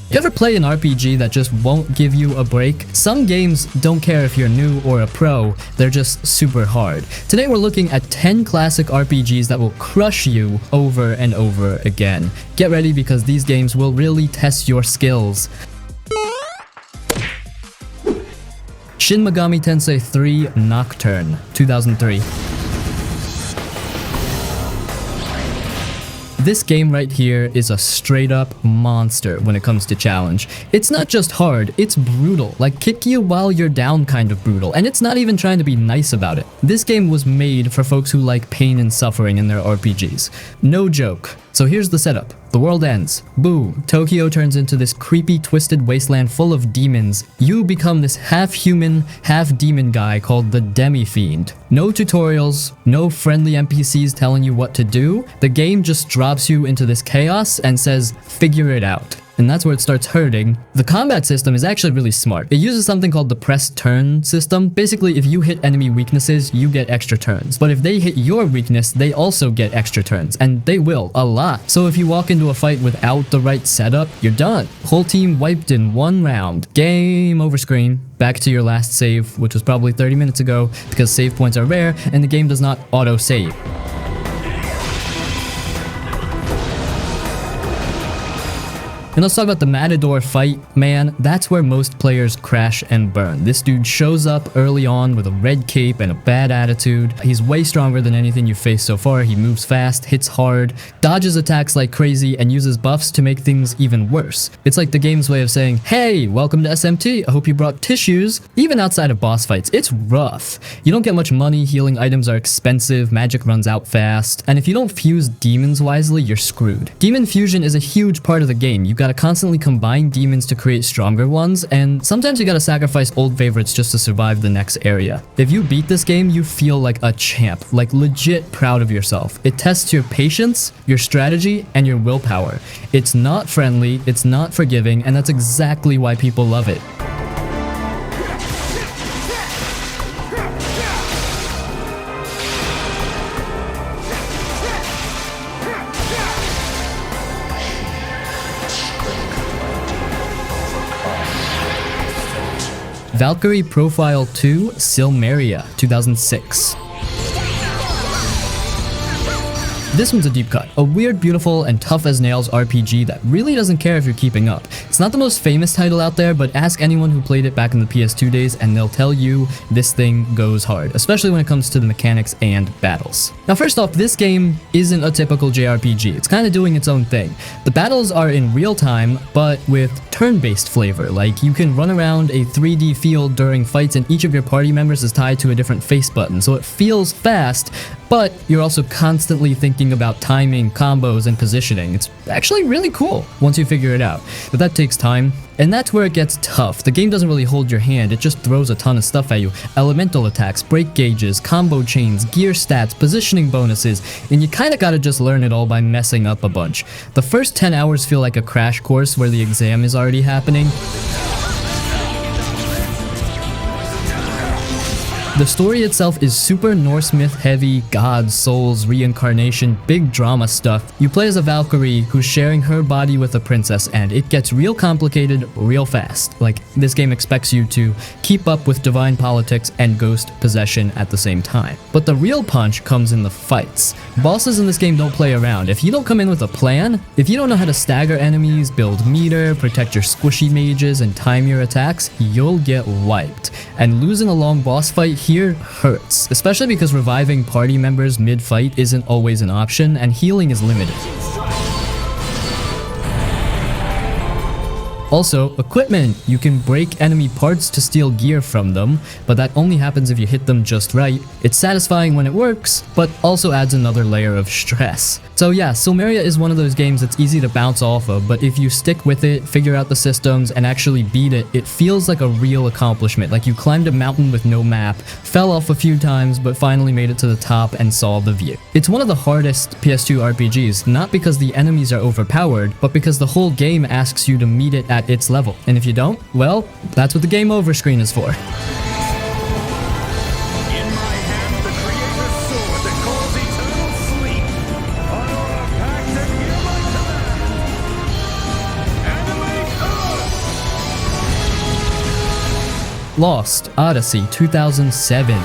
You ever play an RPG that just won't give you a break? Some games don't care if you're new or a pro, they're just super hard. Today we're looking at 10 classic RPGs that will crush you over and over again. Get ready because these games will really test your skills. Shin Megami Tensei 3 Nocturne, 2003. This game right here is a straight up monster when it comes to challenge. It's not just hard, it's brutal, like kick you while you're down kind of brutal, and it's not even trying to be nice about it. This game was made for folks who like pain and suffering in their RPGs. No joke. So here's the setup. The world ends. Boom. Tokyo turns into this creepy, twisted wasteland full of demons. You become this half-human, half-demon guy called the Demi-Fiend. No tutorials, no friendly NPCs telling you what to do. The game just drops you into this chaos and says, figure it out. And that's where it starts hurting. The combat system is actually really smart. It uses something called the press turn system. Basically, if you hit enemy weaknesses, you get extra turns. But if they hit your weakness, they also get extra turns. And they will, a lot. So if you walk into a fight without the right setup, you're done. Whole team wiped in one round. Game over screen. Back to your last save, which was probably 30 minutes ago, because save points are rare and the game does not auto-save. And let's talk about the Matador fight. Man, that's where most players crash and burn. This dude shows up early on with a red cape and a bad attitude. He's way stronger than anything you've faced so far. He moves fast, hits hard, dodges attacks like crazy, and uses buffs to make things even worse. It's like the game's way of saying, hey, welcome to SMT, I hope you brought tissues. Even outside of boss fights, it's rough. You don't get much money, healing items are expensive, magic runs out fast, and if you don't fuse demons wisely, you're screwed. Demon fusion is a huge part of the game. You gotta constantly combine demons to create stronger ones, and sometimes you gotta sacrifice old favorites just to survive the next area. If you beat this game, you feel like a champ, like legit proud of yourself. It tests your patience, your strategy, and your willpower. It's not friendly, it's not forgiving, and that's exactly why people love it. Valkyrie Profile 2 Silmeria, 2006. This one's a deep cut. A weird, beautiful, and tough as nails RPG that really doesn't care if you're keeping up. It's not the most famous title out there, but ask anyone who played it back in the PS2 days and they'll tell you this thing goes hard, especially when it comes to the mechanics and battles. Now first off, this game isn't a typical JRPG. It's kind of doing its own thing. The battles are in real time, but with turn-based flavor. Like, you can run around a 3D field during fights and each of your party members is tied to a different face button, so it feels fast, but you're also constantly thinking about timing, combos, and positioning. It's actually really cool once you figure it out, but that takes time. And that's where it gets tough. The game doesn't really hold your hand, it just throws a ton of stuff at you. Elemental attacks, break gauges, combo chains, gear stats, positioning bonuses, and you kinda gotta just learn it all by messing up a bunch. The first 10 hours feel like a crash course where the exam is already happening. The story itself is super Norse myth heavy, gods, souls, reincarnation, big drama stuff. You play as a Valkyrie who's sharing her body with a princess, and it gets real complicated real fast. Like, this game expects you to keep up with divine politics and ghost possession at the same time. But the real punch comes in the fights. Bosses in this game don't play around. If you don't come in with a plan, if you don't know how to stagger enemies, build meter, protect your squishy mages, and time your attacks, you'll get wiped. And losing a long boss fight here hurts, especially because reviving party members mid-fight isn't always an option, and healing is limited. Also, equipment. You can break enemy parts to steal gear from them, but that only happens if you hit them just right. It's satisfying when it works, but also adds another layer of stress. So yeah, Silmeria is one of those games that's easy to bounce off of, but if you stick with it, figure out the systems, and actually beat it, it feels like a real accomplishment. Like you climbed a mountain with no map, fell off a few times, but finally made it to the top and saw the view. It's one of the hardest PS2 RPGs, not because the enemies are overpowered, but because the whole game asks you to meet it at its level. And if you don't, well, that's what the game over screen is for. Lost Odyssey 2007.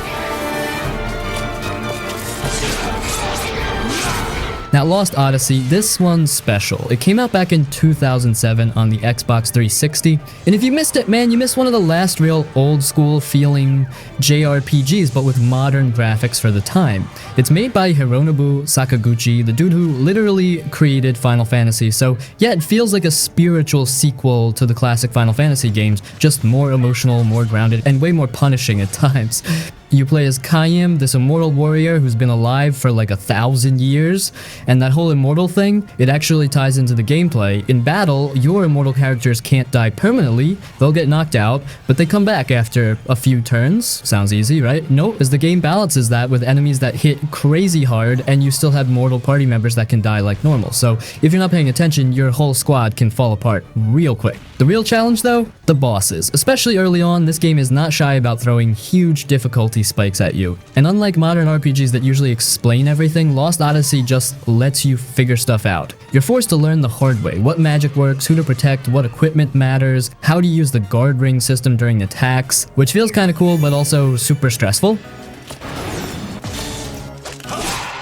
Now, Lost Odyssey, this one's special. It came out back in 2007 on the Xbox 360, and if you missed it, man, you missed one of the last real old-school feeling JRPGs, but with modern graphics for the time. It's made by Hironobu Sakaguchi, the dude who literally created Final Fantasy, so yeah, it feels like a spiritual sequel to the classic Final Fantasy games, just more emotional, more grounded, and way more punishing at times. You play as Kayim, this immortal warrior who's been alive for like 1,000 years, and that whole immortal thing, it actually ties into the gameplay. In battle, your immortal characters can't die permanently, they'll get knocked out, but they come back after a few turns. Sounds easy, right? Nope, as the game balances that with enemies that hit crazy hard, and you still have mortal party members that can die like normal. So if you're not paying attention, your whole squad can fall apart real quick. The real challenge though? The bosses. Especially early on, this game is not shy about throwing huge difficulty spikes at you. And unlike modern RPGs that usually explain everything, Lost Odyssey just lets you figure stuff out. You're forced to learn the hard way, what magic works, who to protect, what equipment matters, how to use the guard ring system during attacks, which feels kinda cool but also super stressful.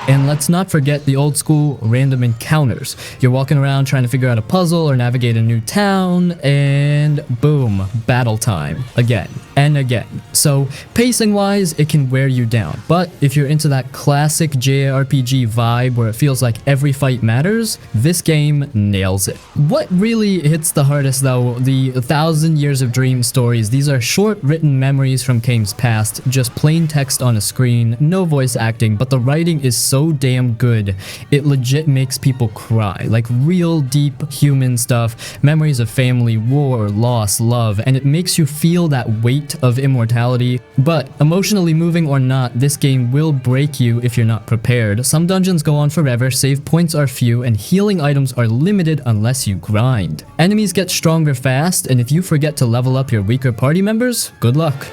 And let's not forget the old school random encounters. You're walking around trying to figure out a puzzle or navigate a new town, and boom, battle time. Again and again. So pacing wise, it can wear you down. But if you're into that classic JRPG vibe where it feels like every fight matters, this game nails it. What really hits the hardest though, the 1,000 Years of Dream stories. These are short written memories from games past, just plain text on a screen, no voice acting, but the writing is so damn good. It legit makes people cry, like real deep human stuff, memories of family, war, loss, love, and it makes you feel that weight of immortality. But emotionally moving or not, this game will break you if you're not prepared. Some dungeons go on forever, save points are few, and healing items are limited unless you grind. Enemies get stronger fast, and if you forget to level up your weaker party members, good luck.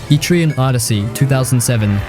Etrian Odyssey 2007.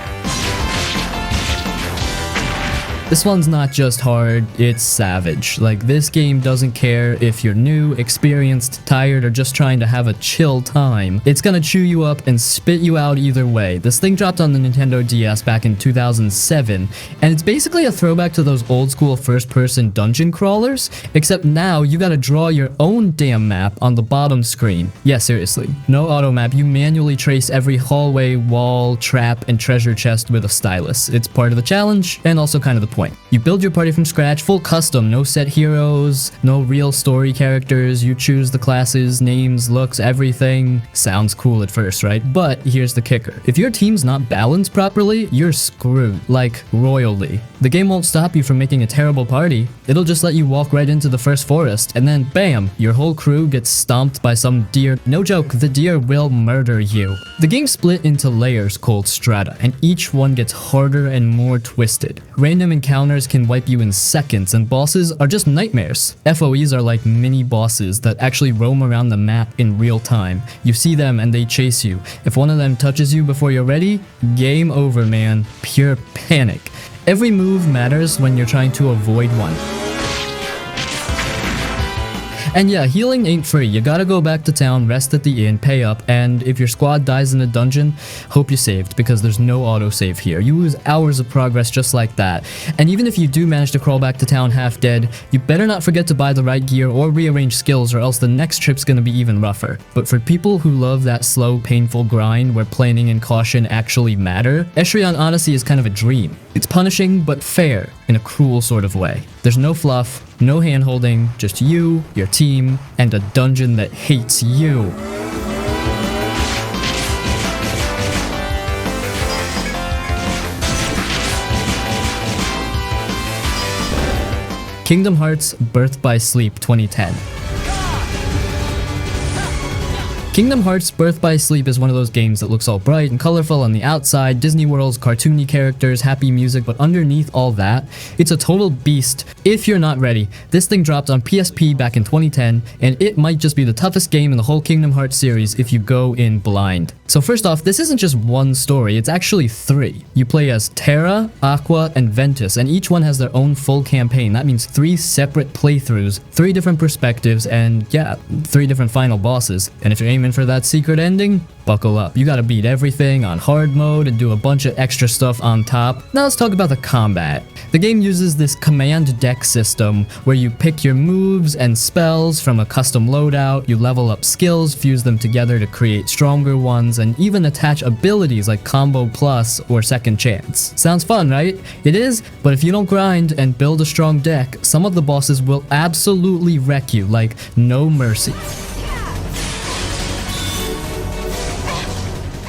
This one's not just hard, it's savage. Like, this game doesn't care if you're new, experienced, tired, or just trying to have a chill time. It's gonna chew you up and spit you out either way. This thing dropped on the Nintendo DS back in 2007, and it's basically a throwback to those old school first-person dungeon crawlers, except now you gotta draw your own damn map on the bottom screen. Yeah, seriously. No auto map, you manually trace every hallway, wall, trap, and treasure chest with a stylus. It's part of the challenge, and also kind of the point. You build your party from scratch, full custom, no set heroes, no real story characters, you choose the classes, names, looks, everything. Sounds cool at first, right? But here's the kicker. If your team's not balanced properly, you're screwed, like royally. The game won't stop you from making a terrible party, it'll just let you walk right into the first forest, and then bam, your whole crew gets stomped by some deer. No joke, the deer will murder you. The game split into layers called strata, and each one gets harder and more twisted. Random encounters can wipe you in seconds, and bosses are just nightmares. FOEs are like mini bosses that actually roam around the map in real time. You see them and they chase you. If one of them touches you before you're ready, game over, man. Pure panic. Every move matters when you're trying to avoid one. And yeah, healing ain't free. You gotta go back to town, rest at the inn, pay up, and if your squad dies in a dungeon, hope you saved, because there's no autosave here. You lose hours of progress just like that. And even if you do manage to crawl back to town half dead, you better not forget to buy the right gear or rearrange skills, or else the next trip's gonna be even rougher. But for people who love that slow, painful grind where planning and caution actually matter, Etrian Odyssey is kind of a dream. It's punishing, but fair, in a cruel sort of way. There's no fluff, no hand-holding, just you, your team, and a dungeon that hates you. Kingdom Hearts Birth by Sleep 2010. Kingdom Hearts Birth by Sleep is one of those games that looks all bright and colorful on the outside, Disney World's cartoony characters, happy music, but underneath all that, it's a total beast. If you're not ready, this thing dropped on PSP back in 2010, and it might just be the toughest game in the whole Kingdom Hearts series if you go in blind. So first off, this isn't just one story, it's actually 3. You play as Terra, Aqua, and Ventus, and each one has their own full campaign. That means 3 separate playthroughs, 3 different perspectives, and yeah, 3 different final bosses. And if you're aiming for that secret ending, buckle up. You gotta beat everything on hard mode and do a bunch of extra stuff on top. Now let's talk about the combat. The game uses this command deck system where you pick your moves and spells from a custom loadout, you level up skills, fuse them together to create stronger ones, and even attach abilities like Combo Plus or Second Chance. Sounds fun, right? It is, but if you don't grind and build a strong deck, some of the bosses will absolutely wreck you, like no mercy.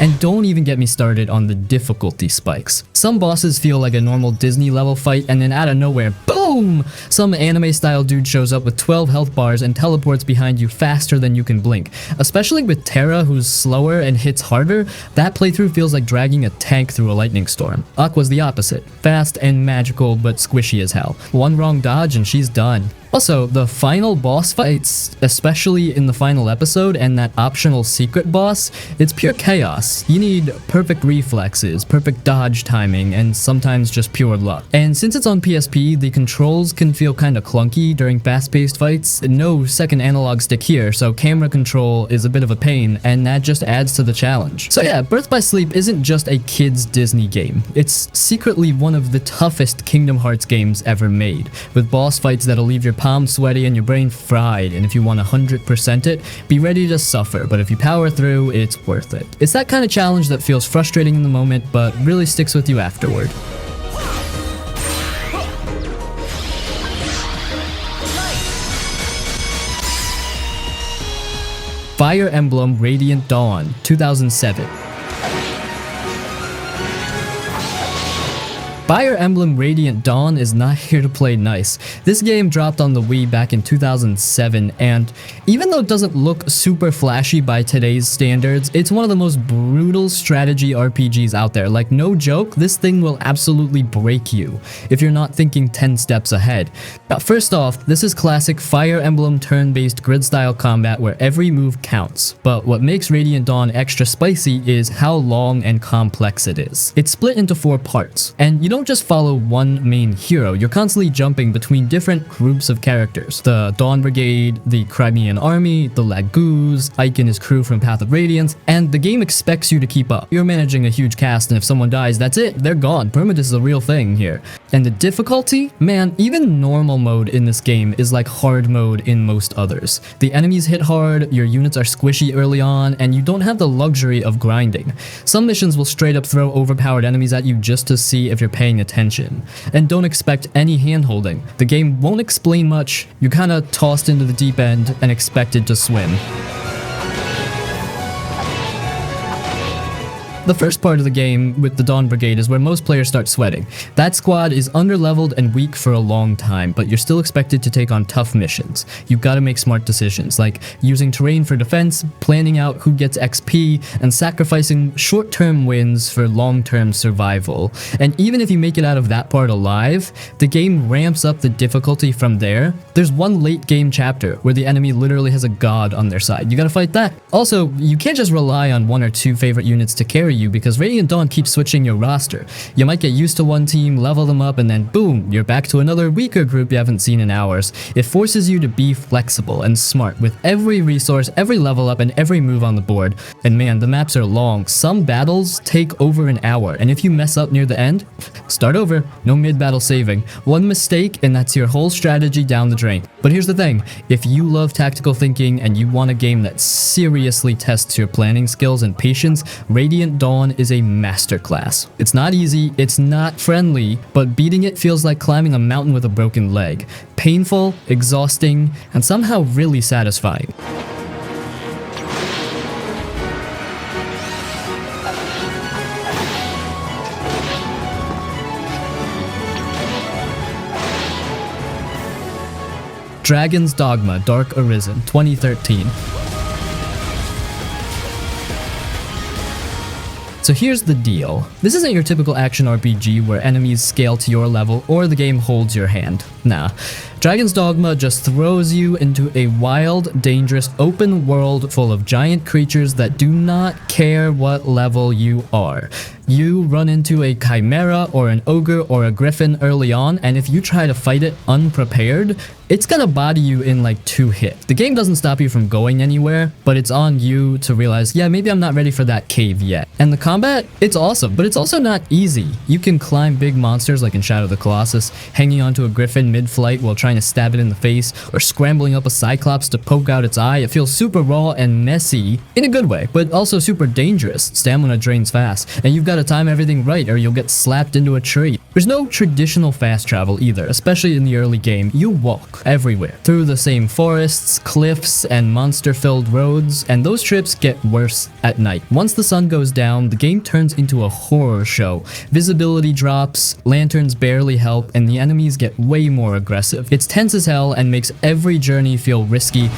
And don't even get me started on the difficulty spikes. Some bosses feel like a normal Disney level fight, and then out of nowhere, boom! Some anime style dude shows up with 12 health bars and teleports behind you faster than you can blink. Especially with Terra, who's slower and hits harder, that playthrough feels like dragging a tank through a lightning storm. Aqua's the opposite. Fast and magical, but squishy as hell. One wrong dodge and she's done. Also, the final boss fights, especially in the final episode and that optional secret boss, it's pure chaos. You need perfect reflexes, perfect dodge timing, and sometimes just pure luck. And since it's on PSP, the controls can feel kinda clunky during fast-paced fights. No second analog stick here, so camera control is a bit of a pain, and that just adds to the challenge. So yeah, Birth by Sleep isn't just a kid's Disney game. It's secretly one of the toughest Kingdom Hearts games ever made, with boss fights that'll leave your palms sweaty and your brain fried, and if you want 100% it, be ready to suffer, but if you power through, it's worth it. It's that kind of challenge that feels frustrating in the moment, but really sticks with you afterward. Fire Emblem Radiant Dawn, 2007. Fire Emblem Radiant Dawn is not here to play nice. This game dropped on the Wii back in 2007, and even though it doesn't look super flashy by today's standards, it's one of the most brutal strategy RPGs out there. Like, no joke, this thing will absolutely break you if you're not thinking 10 steps ahead. Now, first off, this is classic Fire Emblem turn-based grid-style combat where every move counts. But what makes Radiant Dawn extra spicy is how long and complex it is. It's split into 4 parts, and you don't just follow one main hero, you're constantly jumping between different groups of characters. The Dawn Brigade, the Crimean Army, the Lagoos, Ike and his crew from Path of Radiance, and the game expects you to keep up. You're managing a huge cast, and if someone dies, that's it, they're gone. Permadeath is a real thing here. And the difficulty? Man, even normal mode in this game is like hard mode in most others. The enemies hit hard, your units are squishy early on, and you don't have the luxury of grinding. Some missions will straight up throw overpowered enemies at you just to see if you're paying attention. And don't expect any hand-holding. The game won't explain much, you're kinda tossed into the deep end and expected to swim. The first part of the game with the Dawn Brigade is where most players start sweating. That squad is underleveled and weak for a long time, but you're still expected to take on tough missions. You've got to make smart decisions, like using terrain for defense, planning out who gets XP, and sacrificing short-term wins for long-term survival. And even if you make it out of that part alive, the game ramps up the difficulty from there. There's one late game chapter where the enemy literally has a god on their side. You gotta fight that. Also, you can't just rely on 1 or 2 favorite units to carry you because Radiant Dawn keeps switching your roster. You might get used to one team, level them up, and then boom, you're back to another weaker group you haven't seen in hours. It forces you to be flexible and smart with every resource, every level up, and every move on the board. And man, the maps are long. Some battles take over an hour, and if you mess up near the end, start over. No mid-battle saving. One mistake, and that's your whole strategy down the drain. But here's the thing, if you love tactical thinking and you want a game that seriously tests your planning skills and patience, Radiant Dawn is a masterclass. It's not easy, it's not friendly, but beating it feels like climbing a mountain with a broken leg. Painful, exhausting, and somehow really satisfying. Dragon's Dogma Dark Arisen, 2013. So here's the deal. This isn't your typical action RPG where enemies scale to your level or the game holds your hand. Nah. Dragon's Dogma just throws you into a wild, dangerous, open world full of giant creatures that do not care what level you are. You run into a chimera or an ogre or a griffin early on, and if you try to fight it unprepared, it's gonna body you in like 2 hits. The game doesn't stop you from going anywhere, but it's on you to realize, yeah, maybe I'm not ready for that cave yet. And the combat, it's awesome, but it's also not easy. You can climb big monsters like in Shadow of the Colossus, hanging onto a griffin mid-flight while trying to stab it in the face, or scrambling up a cyclops to poke out its eye. It feels super raw and messy, in a good way, but also super dangerous. Stamina drains fast, and you've got to time everything right or you'll get slapped into a tree. There's no traditional fast travel either, especially in the early game. You walk everywhere, through the same forests, cliffs, and monster-filled roads, and those trips get worse at night. Once the sun goes down, the game turns into a horror show. Visibility drops, lanterns barely help, and the enemies get way more aggressive. It's tense as hell and makes every journey feel risky.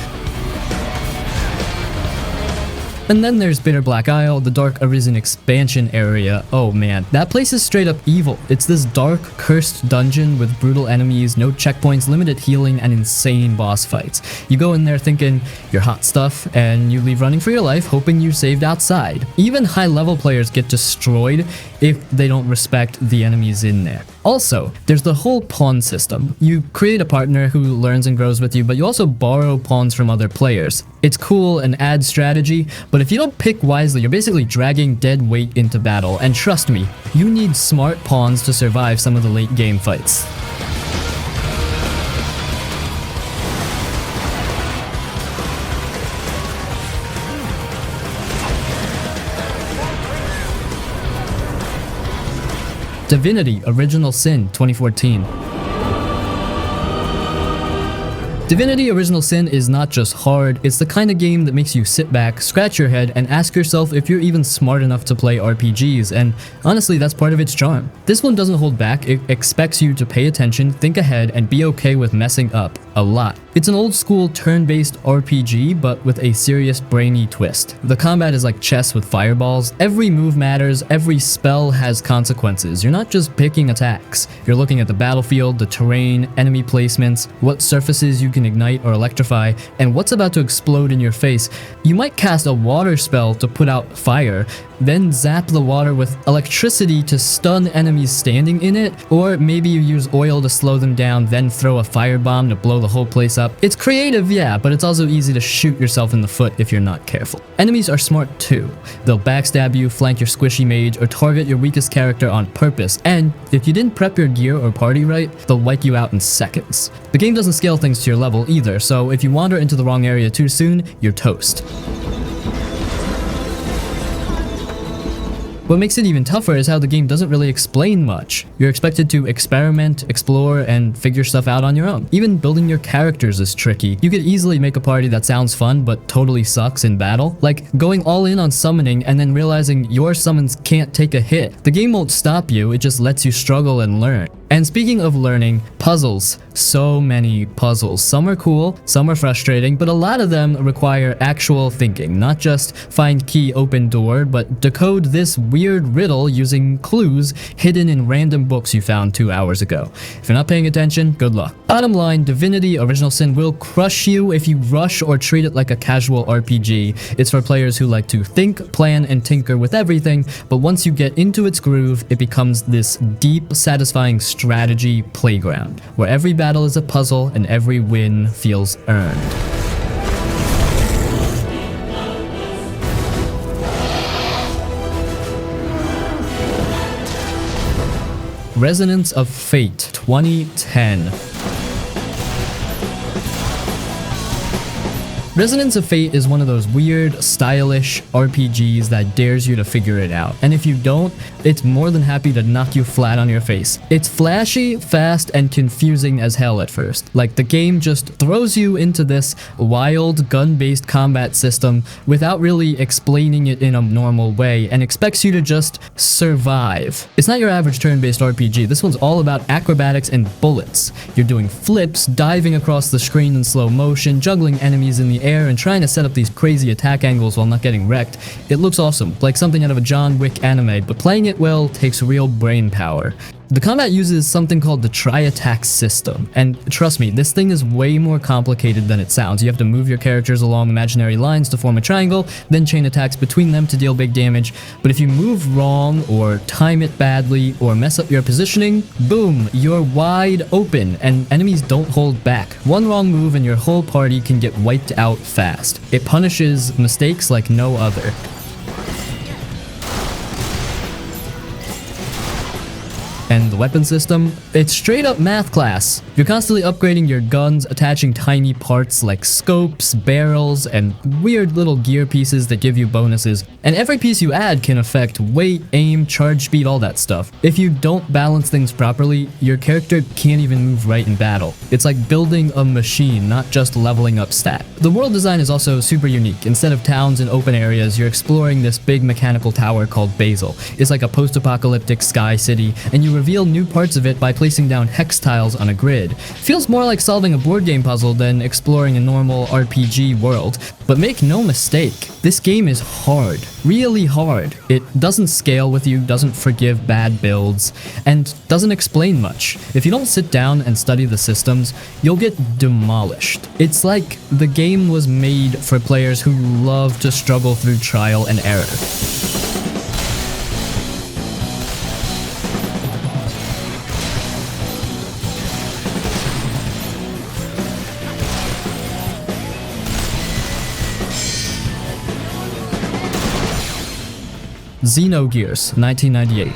And then there's Bitter Black Isle, the Dark Arisen expansion area. Oh man, that place is straight up evil. It's this dark, cursed dungeon with brutal enemies, no checkpoints, limited healing, and insane boss fights. You go in there thinking you're hot stuff, and you leave running for your life, hoping you saved outside. Even high-level players get destroyed if they don't respect the enemies in there. Also, there's the whole pawn system. You create a partner who learns and grows with you, but you also borrow pawns from other players. It's cool and adds strategy, but if you don't pick wisely, you're basically dragging dead weight into battle, and trust me, you need smart pawns to survive some of the late game fights. Divinity Original Sin 2014. Divinity Original Sin is not just hard, it's the kind of game that makes you sit back, scratch your head, and ask yourself if you're even smart enough to play RPGs, and honestly, that's part of its charm. This one doesn't hold back, it expects you to pay attention, think ahead, and be okay with messing up a lot. It's an old school turn-based RPG, but with a serious brainy twist. The combat is like chess with fireballs. Every move matters, every spell has consequences. You're not just picking attacks. You're looking at the battlefield, the terrain, enemy placements, what surfaces you can ignite or electrify, and what's about to explode in your face. You might cast a water spell to put out fire, then zap the water with electricity to stun enemies standing in it, or maybe you use oil to slow them down, then throw a firebomb to blow the whole place up. It's creative, yeah, but it's also easy to shoot yourself in the foot if you're not careful. Enemies are smart too. They'll backstab you, flank your squishy mage, or target your weakest character on purpose, and if you didn't prep your gear or party right, they'll wipe you out in seconds. The game doesn't scale things to your level either, so if you wander into the wrong area too soon, you're toast. What makes it even tougher is how the game doesn't really explain much. You're expected to experiment, explore, and figure stuff out on your own. Even building your characters is tricky. You could easily make a party that sounds fun but totally sucks in battle. Like going all in on summoning and then realizing your summons can't take a hit. The game won't stop you, it just lets you struggle and learn. And speaking of learning, puzzles. So many puzzles. Some are cool, some are frustrating, but a lot of them require actual thinking. Not just find key, open door, but decode this weird riddle using clues hidden in random books you found 2 hours ago. If you're not paying attention, good luck. Bottom line, Divinity Original Sin will crush you if you rush or treat it like a casual RPG. It's for players who like to think, plan, and tinker with everything, but once you get into its groove, it becomes this deep, satisfying strategy playground, where every battle is a puzzle and every win feels earned. Resonance of Fate 2010. Resonance of Fate is one of those weird, stylish RPGs that dares you to figure it out. And if you don't, it's more than happy to knock you flat on your face. It's flashy, fast, and confusing as hell at first. Like, the game just throws you into this wild, gun-based combat system without really explaining it in a normal way and expects you to just survive. It's not your average turn-based RPG. This one's all about acrobatics and bullets. You're doing flips, diving across the screen in slow motion, juggling enemies in the air and trying to set up these crazy attack angles while not getting wrecked, it looks awesome, like something out of a John Wick anime, but playing it well takes real brain power. The combat uses something called the tri-attack system, and trust me, this thing is way more complicated than it sounds. You have to move your characters along imaginary lines to form a triangle, then chain attacks between them to deal big damage, but if you move wrong, or time it badly, or mess up your positioning, boom, you're wide open, and enemies don't hold back. One wrong move and your whole party can get wiped out fast. It punishes mistakes like no other. And the weapon system? It's straight up math class. You're constantly upgrading your guns, attaching tiny parts like scopes, barrels, and weird little gear pieces that give you bonuses. And every piece you add can affect weight, aim, charge speed, all that stuff. If you don't balance things properly, your character can't even move right in battle. It's like building a machine, not just leveling up stat. The world design is also super unique. Instead of towns and open areas, you're exploring this big mechanical tower called Basil. It's like a post-apocalyptic sky city, and you reveal new parts of it by placing down hex tiles on a grid. Feels more like solving a board game puzzle than exploring a normal RPG world. But make no mistake, this game is hard. Really hard. It doesn't scale with you, doesn't forgive bad builds, and doesn't explain much. If you don't sit down and study the systems, you'll get demolished. It's like the game was made for players who love to struggle through trial and error. Xenogears, 1998.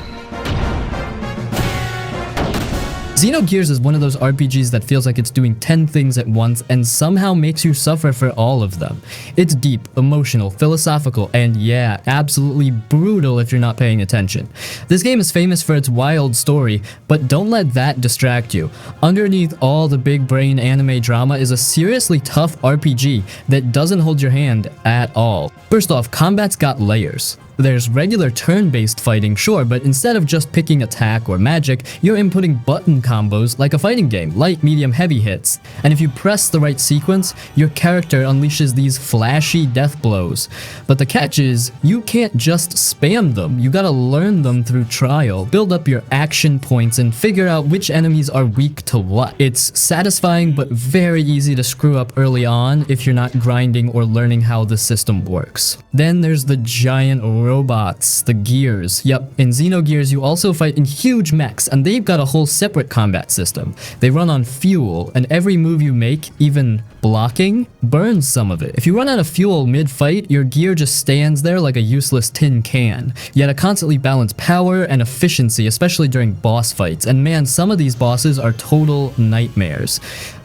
Xenogears is one of those RPGs that feels like it's doing 10 things at once and somehow makes you suffer for all of them. It's deep, emotional, philosophical, and yeah, absolutely brutal if you're not paying attention. This game is famous for its wild story, but don't let that distract you. Underneath all the big brain anime drama is a seriously tough RPG that doesn't hold your hand at all. First off, combat's got layers. There's regular turn-based fighting, sure, but instead of just picking attack or magic, you're inputting button combos like a fighting game, light, medium, heavy hits. And if you press the right sequence, your character unleashes these flashy death blows. But the catch is, you can't just spam them, you gotta learn them through trial, build up your action points, and figure out which enemies are weak to what. It's satisfying but very easy to screw up early on if you're not grinding or learning how the system works. Then there's the giant robots, the gears. Yep, in Xenogears you also fight in huge mechs, and they've got a whole separate combat system. They run on fuel, and every move you make, even blocking, burns some of it. If you run out of fuel mid-fight, your gear just stands there like a useless tin can. You gotta constantly balance power and efficiency, especially during boss fights, and man, some of these bosses are total nightmares.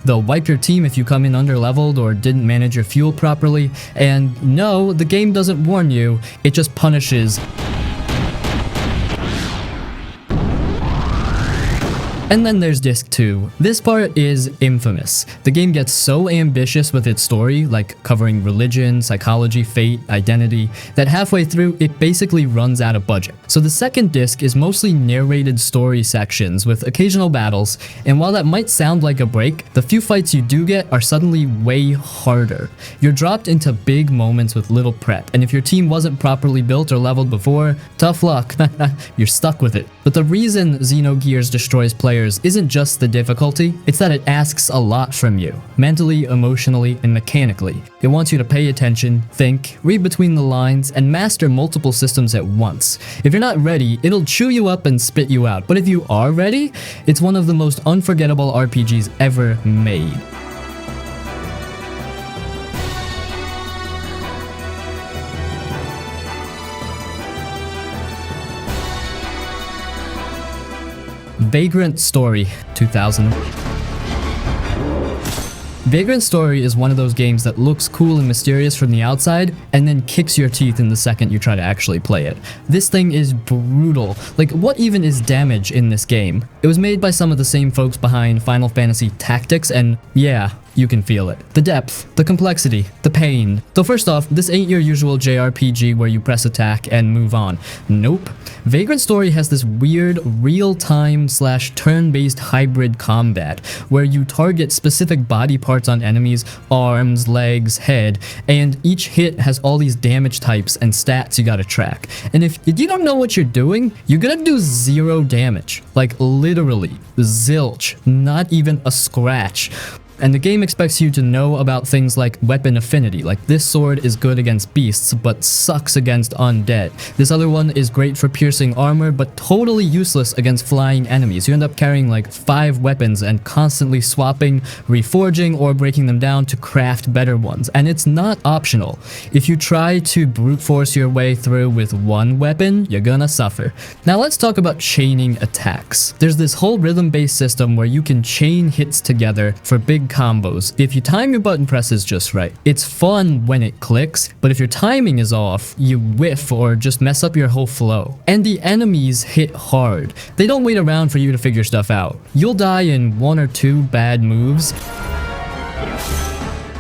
They'll wipe your team if you come in underleveled or didn't manage your fuel properly, and no, the game doesn't warn you, it just punishes. And then there's Disc 2. This part is infamous. The game gets so ambitious with its story, like covering religion, psychology, fate, identity, that halfway through it basically runs out of budget. So the second disc is mostly narrated story sections with occasional battles, and while that might sound like a break, the few fights you do get are suddenly way harder. You're dropped into big moments with little prep, and if your team wasn't properly built or leveled before, tough luck, you're stuck with it. But the reason Xenogears destroys players isn't just the difficulty, it's that it asks a lot from you, mentally, emotionally, and mechanically. It wants you to pay attention, think, read between the lines, and master multiple systems at once. If you're not ready, it'll chew you up and spit you out, but if you are ready, it's one of the most unforgettable RPGs ever made. Vagrant Story, 2000. Vagrant Story is one of those games that looks cool and mysterious from the outside and then kicks your teeth in the second you try to actually play it. This thing is brutal. Like, what even is damage in this game? It was made by some of the same folks behind Final Fantasy Tactics, and yeah, you can feel it. The depth, the complexity, the pain. So first off, this ain't your usual JRPG where you press attack and move on. Nope. Vagrant Story has this weird real-time / turn-based hybrid combat where you target specific body parts on enemies, arms, legs, head, and each hit has all these damage types and stats you gotta track. And if you don't know what you're doing, you're gonna do 0 damage. Like literally, zilch, not even a scratch. And the game expects you to know about things like weapon affinity, like this sword is good against beasts but sucks against undead. This other one is great for piercing armor but totally useless against flying enemies. You end up carrying like 5 weapons and constantly swapping, reforging, or breaking them down to craft better ones. And it's not optional. If you try to brute force your way through with one weapon, you're gonna suffer. Now let's talk about chaining attacks. There's this whole rhythm-based system where you can chain hits together for big combos if you time your button presses just right. It's fun when it clicks, but if your timing is off, you whiff or just mess up your whole flow. And the enemies hit hard. They don't wait around for you to figure stuff out. You'll die in 1 or 2 bad moves.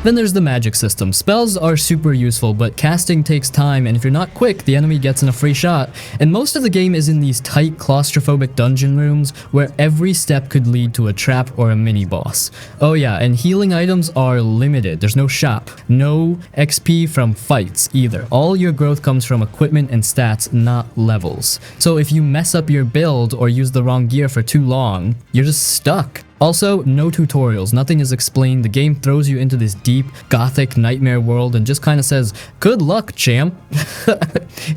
Then there's the magic system. Spells are super useful, but casting takes time, and if you're not quick, the enemy gets in a free shot. And most of the game is in these tight, claustrophobic dungeon rooms where every step could lead to a trap or a mini-boss. Oh yeah, and healing items are limited. There's no shop. No XP from fights either. All your growth comes from equipment and stats, not levels. So if you mess up your build or use the wrong gear for too long, you're just stuck. Also, no tutorials, nothing is explained. The game throws you into this deep, gothic nightmare world and just kind of says, good luck, champ.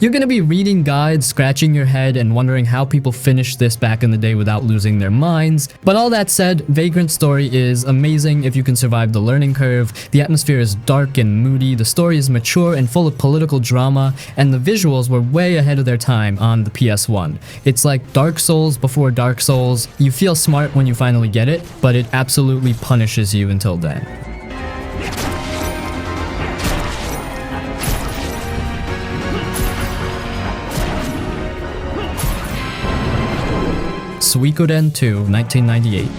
You're gonna be reading guides, scratching your head, and wondering how people finished this back in the day without losing their minds. But all that said, Vagrant Story is amazing if you can survive the learning curve. The atmosphere is dark and moody, the story is mature and full of political drama, and the visuals were way ahead of their time on the PS1. It's like Dark Souls before Dark Souls. You feel smart when you finally get it, but it absolutely punishes you until then. Suikoden 2, 1998.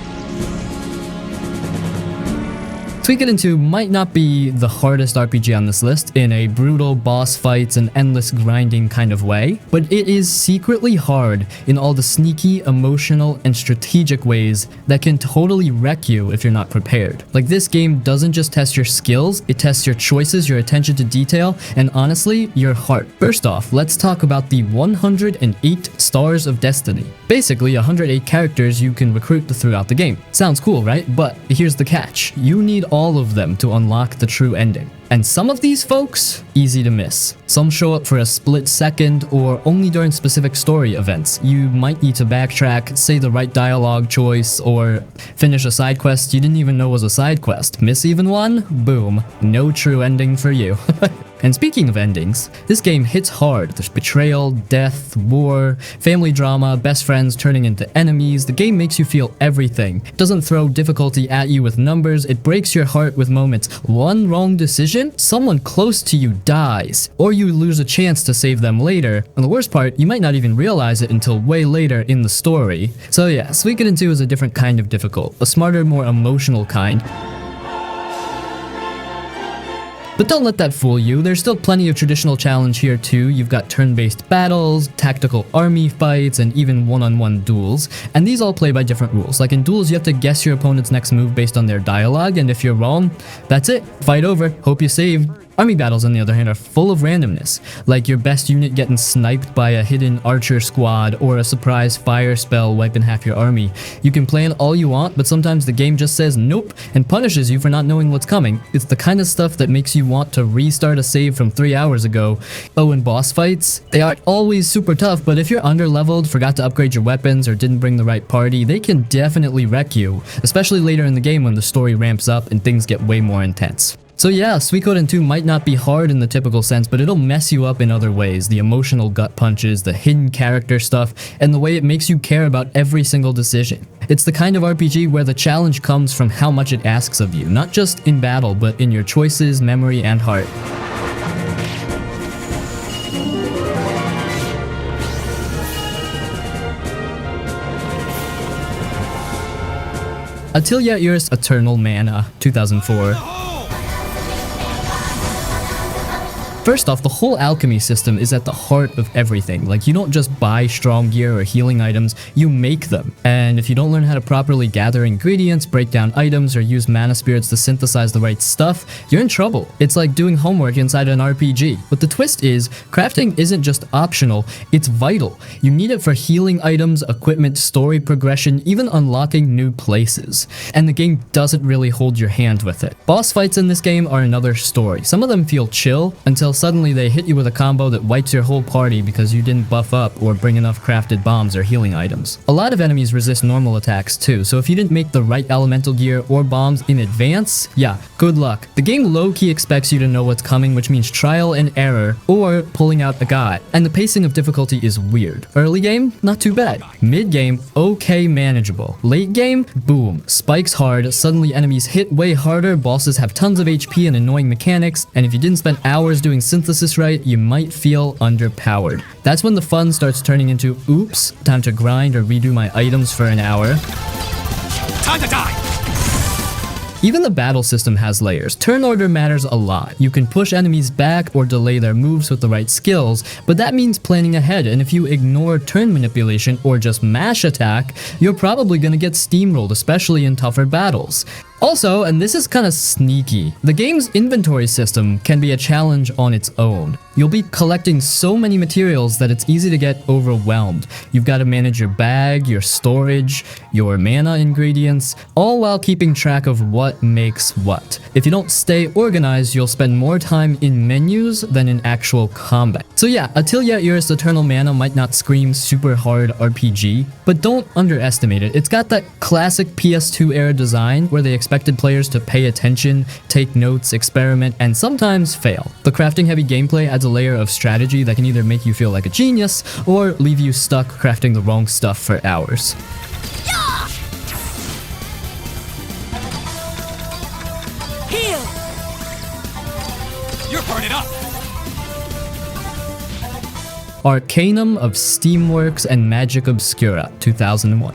Suikoden 2 might not be the hardest RPG on this list in a brutal boss fights and endless grinding kind of way, but it is secretly hard in all the sneaky, emotional, and strategic ways that can totally wreck you if you're not prepared. Like, this game doesn't just test your skills, it tests your choices, your attention to detail, and honestly, your heart. First off, let's talk about the 108 Stars of Destiny. Basically, 108 characters you can recruit throughout the game. Sounds cool, right? But here's the catch. You need all of them to unlock the true ending. And some of these folks, easy to miss. Some show up for a split second or only during specific story events. You might need to backtrack, say the right dialogue choice, or finish a side quest you didn't even know was a side quest. Miss even one? Boom. No true ending for you. And speaking of endings, this game hits hard. There's betrayal, death, war, family drama, best friends turning into enemies. The game makes you feel everything. It doesn't throw difficulty at you with numbers, it breaks your heart with moments. One wrong decision, someone close to you dies, or you lose a chance to save them later. And the worst part, you might not even realize it until way later in the story. So yeah, Suikoden 2 is a different kind of difficult, a smarter, more emotional kind. But don't let that fool you, there's still plenty of traditional challenge here too. You've got turn-based battles, tactical army fights, and even one-on-one duels. And these all play by different rules. Like in duels, you have to guess your opponent's next move based on their dialogue, and if you're wrong, that's it. Fight over. Hope you saved. Army battles, on the other hand, are full of randomness, like your best unit getting sniped by a hidden archer squad or a surprise fire spell wiping half your army. You can plan all you want, but sometimes the game just says nope and punishes you for not knowing what's coming. It's the kind of stuff that makes you want to restart a save from 3 hours ago. Oh, and boss fights? They aren't always super tough, but if you're under-leveled, forgot to upgrade your weapons, or didn't bring the right party, they can definitely wreck you, especially later in the game when the story ramps up and things get way more intense. So yeah, Suikoden 2 might not be hard in the typical sense, but it'll mess you up in other ways. The emotional gut punches, the hidden character stuff, and the way it makes you care about every single decision. It's the kind of RPG where the challenge comes from how much it asks of you, not just in battle, but in your choices, memory, and heart. Atelier's Eternal Mana, 2004. First off, the whole alchemy system is at the heart of everything. Like, you don't just buy strong gear or healing items, you make them. And if you don't learn how to properly gather ingredients, break down items, or use mana spirits to synthesize the right stuff, you're in trouble. It's like doing homework inside an RPG. But the twist is, crafting isn't just optional, it's vital. You need it for healing items, equipment, story progression, even unlocking new places. And the game doesn't really hold your hand with it. Boss fights in this game are another story. Some of them feel chill, until suddenly they hit you with a combo that wipes your whole party because you didn't buff up or bring enough crafted bombs or healing items. A lot of enemies resist normal attacks too, so if you didn't make the right elemental gear or bombs in advance, yeah, good luck. The game low-key expects you to know what's coming, which means trial and error or pulling out a guy. And the pacing of difficulty is weird. Early game, not too bad. Mid game, okay, manageable. Late game, boom, spikes hard, suddenly enemies hit way harder, bosses have tons of HP and annoying mechanics, and if you didn't spend hours doing synthesis right, you might feel underpowered. That's when the fun starts turning into, oops, time to grind or redo my items for an hour. Time to die! Even the battle system has layers. Turn order matters a lot. You can push enemies back or delay their moves with the right skills, but that means planning ahead, and if you ignore turn manipulation or just mash attack, you're probably gonna get steamrolled, especially in tougher battles. Also, and this is kinda sneaky, the game's inventory system can be a challenge on its own. You'll be collecting so many materials that it's easy to get overwhelmed. You've got to manage your bag, your storage, your mana ingredients, all while keeping track of what makes what. If you don't stay organized, you'll spend more time in menus than in actual combat. So yeah, Atelier's Eternal Mana might not scream super hard RPG, but don't underestimate it. It's got that classic PS2 era design where they expected players to pay attention, take notes, experiment, and sometimes fail. The crafting heavy gameplay adds a layer of strategy that can either make you feel like a genius or leave you stuck crafting the wrong stuff for hours. Heal! You're burning up! Arcanum of Steamworks and Magick Obscura, 2001.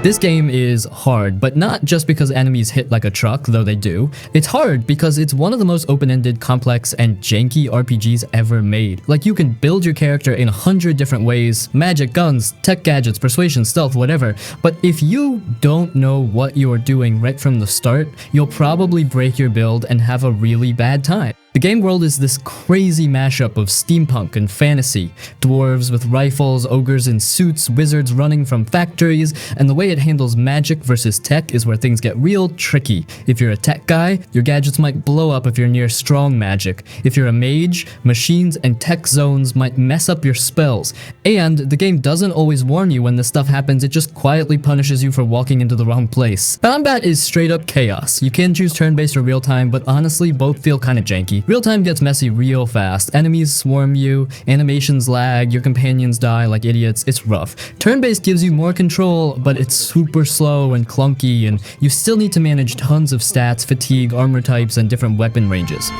This game is hard, but not just because enemies hit like a truck, though they do. It's hard because it's one of the most open-ended, complex, and janky RPGs ever made. Like, you can build your character in 100 different ways, magic, guns, tech gadgets, persuasion, stealth, whatever, but if you don't know what you're doing right from the start, you'll probably break your build and have a really bad time. The game world is this crazy mashup of steampunk and fantasy, dwarves with rifles, ogres in suits, wizards running from factories, and the way it handles magic versus tech is where things get real tricky. If you're a tech guy, your gadgets might blow up if you're near strong magic. If you're a mage, machines and tech zones might mess up your spells. And the game doesn't always warn you when this stuff happens, it just quietly punishes you for walking into the wrong place. Combat is straight up chaos. You can choose turn-based or real-time, but honestly, both feel kinda janky. Real time gets messy real fast. Enemies swarm you, animations lag, your companions die like idiots, it's rough. Turn-based gives you more control, but it's super slow and clunky, and you still need to manage tons of stats, fatigue, armor types, and different weapon ranges.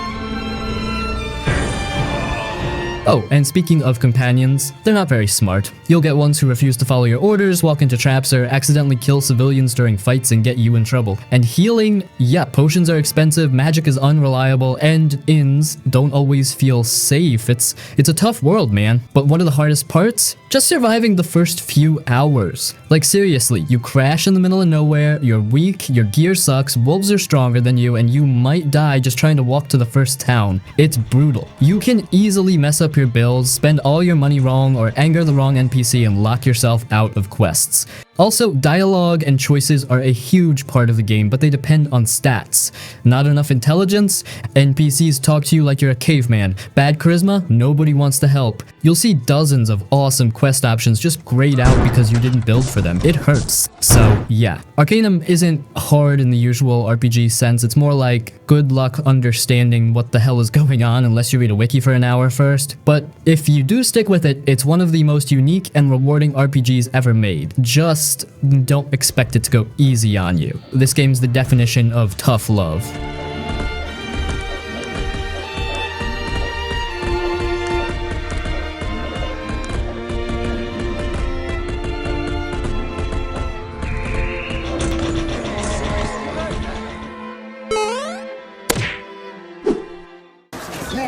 Oh, and speaking of companions, they're not very smart. You'll get ones who refuse to follow your orders, walk into traps, or accidentally kill civilians during fights and get you in trouble. And healing, yeah, potions are expensive, magic is unreliable, and inns don't always feel safe. It's a tough world, man. But one of the hardest parts? Just surviving the first few hours. Like seriously, you crash in the middle of nowhere, you're weak, your gear sucks, wolves are stronger than you, and you might die just trying to walk to the first town. It's brutal. You can easily mess up your builds, spend all your money wrong, or anger the wrong NPC and lock yourself out of quests. Also, dialogue and choices are a huge part of the game, but they depend on stats. Not enough intelligence? NPCs talk to you like you're a caveman. Bad charisma? Nobody wants to help. You'll see dozens of awesome quest options just grayed out because you didn't build for them. It hurts. So, yeah. Arcanum isn't hard in the usual RPG sense. It's more like good luck understanding what the hell is going on unless you read a wiki for an hour first. But if you do stick with it, it's one of the most unique and rewarding RPGs ever made. Just don't expect it to go easy on you. This game's the definition of tough love.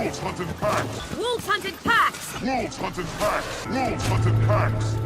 Wolves hunted packs! Wolves hunted packs! Wolves hunted packs! Wolves hunted packs!